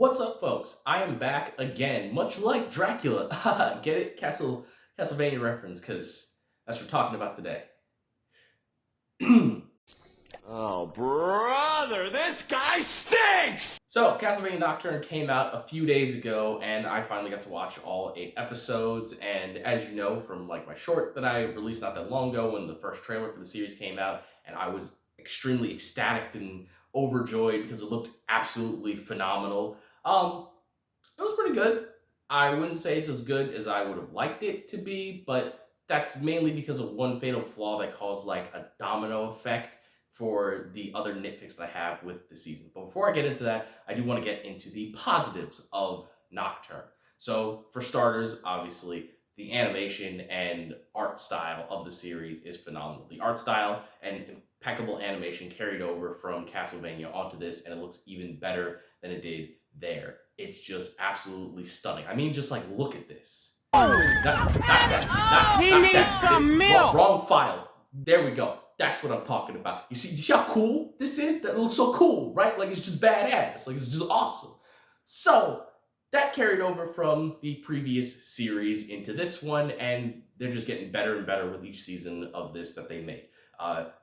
What's up, folks? I am back again, much like Dracula. Get it? Castlevania reference, because that's what we're talking about today. Oh, brother, this guy stinks! So, Castlevania Nocturne came out a few days ago, and I finally got to watch all 8 episodes. And as you know from like my short that I released not that long ago, when the first trailer for the series came out, and I was extremely ecstatic and overjoyed because it looked absolutely phenomenal. It was pretty good. I wouldn't say it's as good as I would have liked it to be, but that's mainly because of one fatal flaw that caused like a domino effect for the other nitpicks that I have with the season. But before I get into that, I do want to get into the positives of Nocturne. So, for starters, obviously, the animation and art style of the series is phenomenal. The art style and impeccable animation carried over from Castlevania onto this, and it looks even better than it did there. It's just absolutely stunning. I mean, just like look at this. Not that. He Not needs that. some milk. Wrong file. There we go. That's what I'm talking about. You see how cool this is? That looks so cool, right? Like it's just badass. Like it's just awesome. So that carried over from the previous series into this one, and they're just getting better and better with each season of this that they make.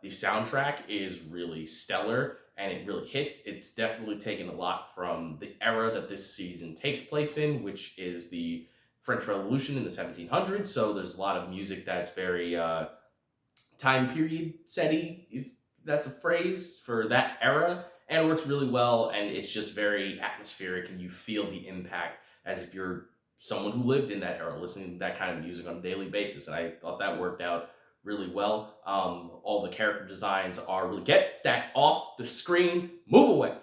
The soundtrack is really stellar and it really hits. It's definitely taken a lot from the era that this season takes place in, which is the French Revolution in the 1700s. So there's a lot of music that's very time period setty, if that's a phrase, for that era. And it works really well, and it's just very atmospheric, and you feel the impact as if you're someone who lived in that era, listening to that kind of music on a daily basis. And I thought that worked out really well. All the character designs are really, get that off the screen, move away.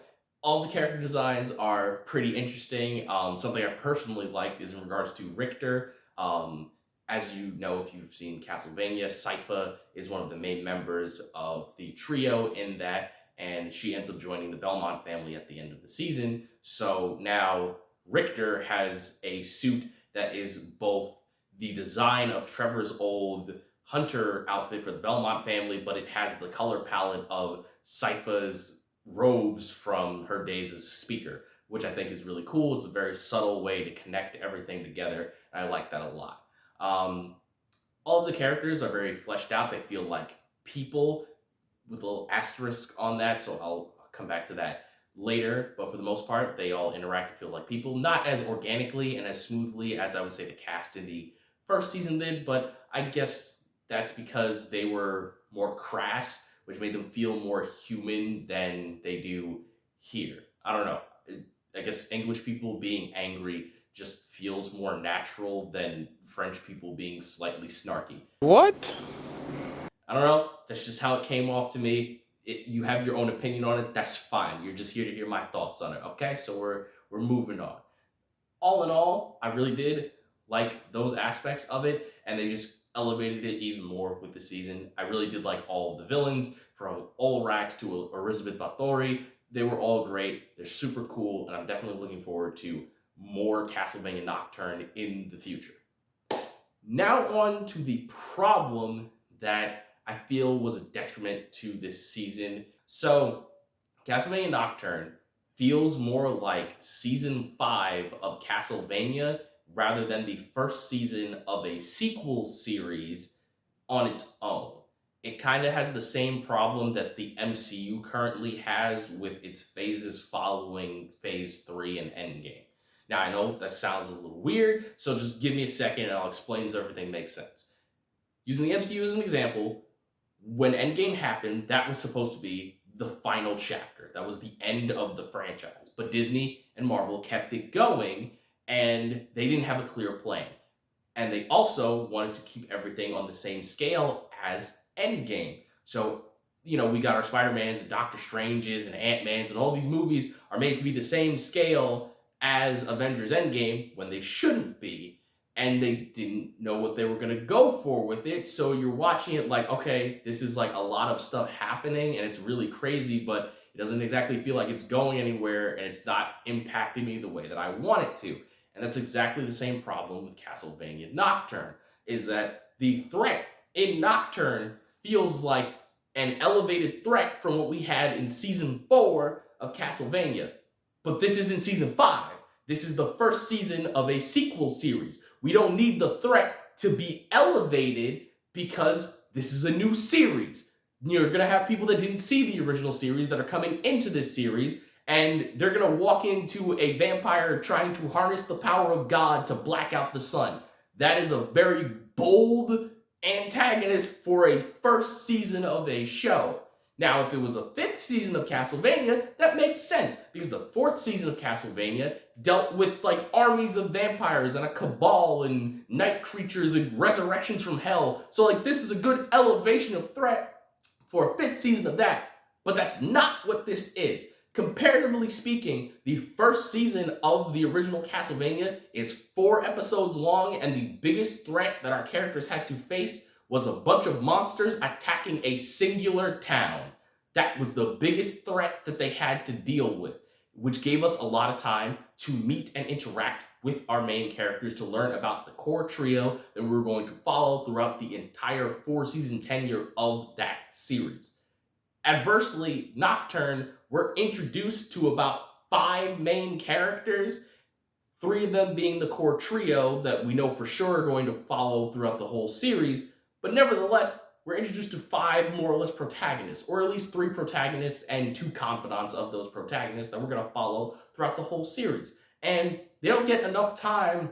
All the character designs are pretty interesting. Something I personally liked is in regards to Richter. As you know, if you've seen Castlevania, Sypha is one of the main members of the trio in that, and she ends up joining the Belmont family at the end of the season. So now Richter has a suit that is both the design of Trevor's old hunter outfit for the Belmont family, but it has the color palette of Sypha's robes from her days as speaker, which I think is really cool. It's a very subtle way to connect everything together, and I like that a lot. All of the characters are very fleshed out. They feel like people, with a little asterisk on that, so I'll come back to that later. But for the most part, they all interact and feel like people, not as organically and as smoothly as I would say the cast in the first season did, but I guess that's because they were more crass, which made them feel more human than they do here. I don't know. I guess English people being angry just feels more natural than French people being slightly snarky. What? I don't know. That's just how it came off to me. You have your own opinion on it. That's fine. You're just here to hear my thoughts on it. Okay, so we're moving on. All in all, I really did like those aspects of it, and they just elevated it even more with the season. I really did like all of the villains, from Olrax to Elizabeth Bathory. They were all great. They're super cool, and I'm definitely looking forward to more Castlevania Nocturne in the future. Now on to the problem that I feel was a detriment to this season. So, Castlevania Nocturne feels more like season 5 of Castlevania rather than the first season of a sequel series on its own. It kind of has the same problem that the MCU currently has with its phases following Phase 3 and Endgame. Now, I know that sounds a little weird, so just give me a second and I'll explain so everything makes sense. Using the MCU as an example, when Endgame happened, that was supposed to be the final chapter. That was the end of the franchise. But Disney and Marvel kept it going, and they didn't have a clear plan. And they also wanted to keep everything on the same scale as Endgame. So, we got our Spider-Mans and Doctor Stranges and Ant-Mans, and all these movies are made to be the same scale as Avengers Endgame when they shouldn't be, and they didn't know what they were going to go for with it. So you're watching it like, okay, this is like a lot of stuff happening and it's really crazy, but it doesn't exactly feel like it's going anywhere, and it's not impacting me the way that I want it to. And that's exactly the same problem with Castlevania Nocturne, is that the threat in Nocturne feels like an elevated threat from what we had in season 4 of Castlevania. But this isn't season 5. This is the first season of a sequel series. We don't need the threat to be elevated because this is a new series. You're going to have people that didn't see the original series that are coming into this series, and they're going to walk into a vampire trying to harness the power of God to black out the sun. That is a very bold antagonist for a first season of a show. Now, if it was a 5th season of Castlevania, that makes sense, because the 4th season of Castlevania dealt with, like, armies of vampires and a cabal and night creatures and resurrections from hell. So, like, this is a good elevation of threat for a 5th season of that. But that's not what this is. Comparatively speaking, the first season of the original Castlevania is 4 episodes long, and the biggest threat that our characters had to face was a bunch of monsters attacking a singular town. That was the biggest threat that they had to deal with, which gave us a lot of time to meet and interact with our main characters, to learn about the core trio that we were going to follow throughout the entire 4-season tenure of that series. Adversely, Nocturne, we're introduced to about 5 main characters, 3 of them being the core trio that we know for sure are going to follow throughout the whole series. But nevertheless, we're introduced to 5 more or less protagonists, or at least 3 protagonists and 2 confidants of those protagonists that we're going to follow throughout the whole series. And they don't get enough time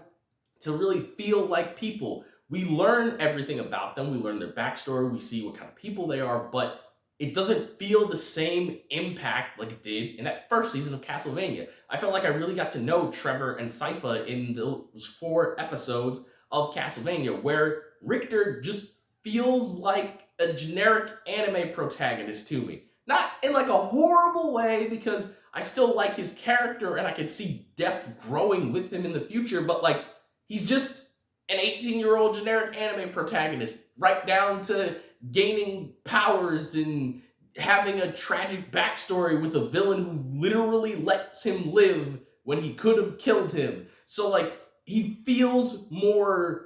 to really feel like people. We learn everything about them. We learn their backstory. We see what kind of people they are, but it doesn't feel the same impact like it did in that first season of Castlevania. I felt like I really got to know Trevor and Sypha in those 4 episodes of Castlevania, where Richter just feels like a generic anime protagonist to me. Not in like a horrible way, because I still like his character and I can see depth growing with him in the future, but like, he's just an 18-year-old generic anime protagonist, right down to gaining powers and having a tragic backstory with a villain who literally lets him live when he could have killed him. So like, he feels more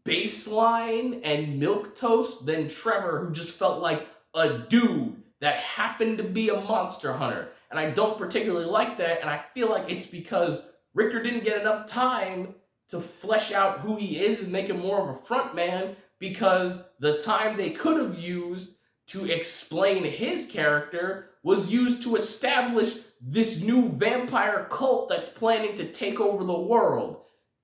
baseline and milquetoast than Trevor, who just felt like a dude that happened to be a monster hunter. And I don't particularly like that, and I feel like it's because Richter didn't get enough time to flesh out who he is and make him more of a front man, because the time they could have used to explain his character was used to establish this new vampire cult that's planning to take over the world.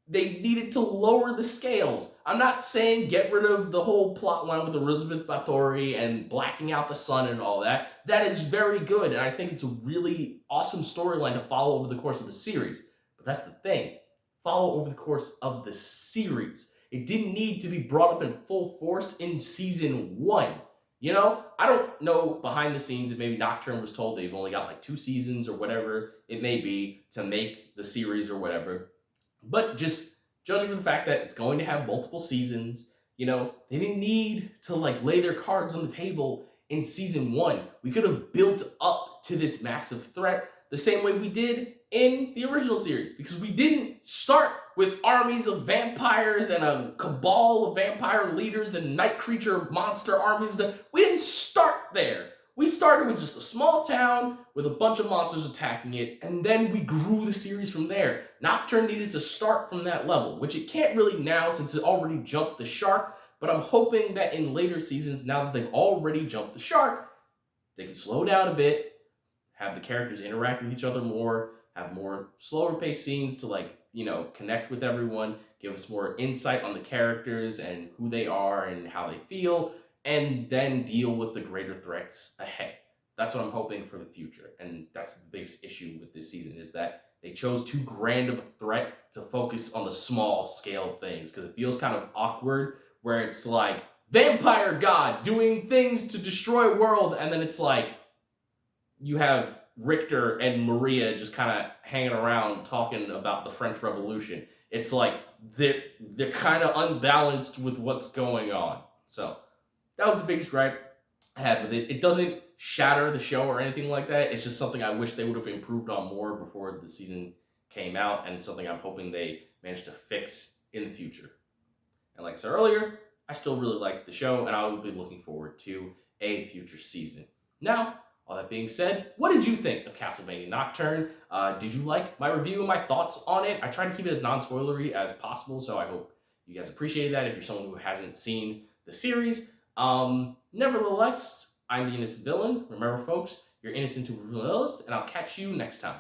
They needed to lower the scales. I'm not saying get rid of the whole plot line with Elizabeth Bathory and blacking out the sun and all that. That is very good, and I think it's a really awesome storyline to follow over the course of the series. But that's the thing. Follow over the course of the series. It didn't need to be brought up in full force in season 1. You know, I don't know behind the scenes if maybe Nocturne was told they've only got like 2 seasons or whatever it may be to make the series or whatever. But just judging from the fact that it's going to have multiple seasons, you know, they didn't need to like lay their cards on the table in season 1. We could have built up to this massive threat the same way we did in the original series, because we didn't start with armies of vampires and a cabal of vampire leaders and night creature monster armies. We didn't start there. We started with just a small town with a bunch of monsters attacking it, and then we grew the series from there. Nocturne needed to start from that level, which it can't really now since it already jumped the shark, but I'm hoping that in later seasons, now that they've already jumped the shark, they can slow down a bit, have the characters interact with each other more, have more slower paced scenes to like, you know, connect with everyone, give us more insight on the characters and who they are and how they feel, and then deal with the greater threats ahead. That's what I'm hoping for the future. And that's the biggest issue with this season, is that they chose too grand of a threat to focus on the small scale things, because it feels kind of awkward where it's like vampire god doing things to destroy world, and then it's like you have Richter and Maria just kind of hanging around talking about the French Revolution. It's like they're kind of unbalanced with what's going on. So that was the biggest gripe I had with it. It doesn't shatter the show or anything like that. It's just something I wish they would have improved on more before the season came out, and it's something I'm hoping they manage to fix in the future. And like I said earlier, I still really like the show, and I will be looking forward to a future season. Now, All that being said, what did you think of Castlevania Nocturne? Did you like my review and my thoughts on it? I tried to keep it as non-spoilery as possible, so I hope you guys appreciated that if you're someone who hasn't seen the series. Nevertheless, I'm the innocent villain. Remember, folks, you're innocent to villains, and I'll catch you next time.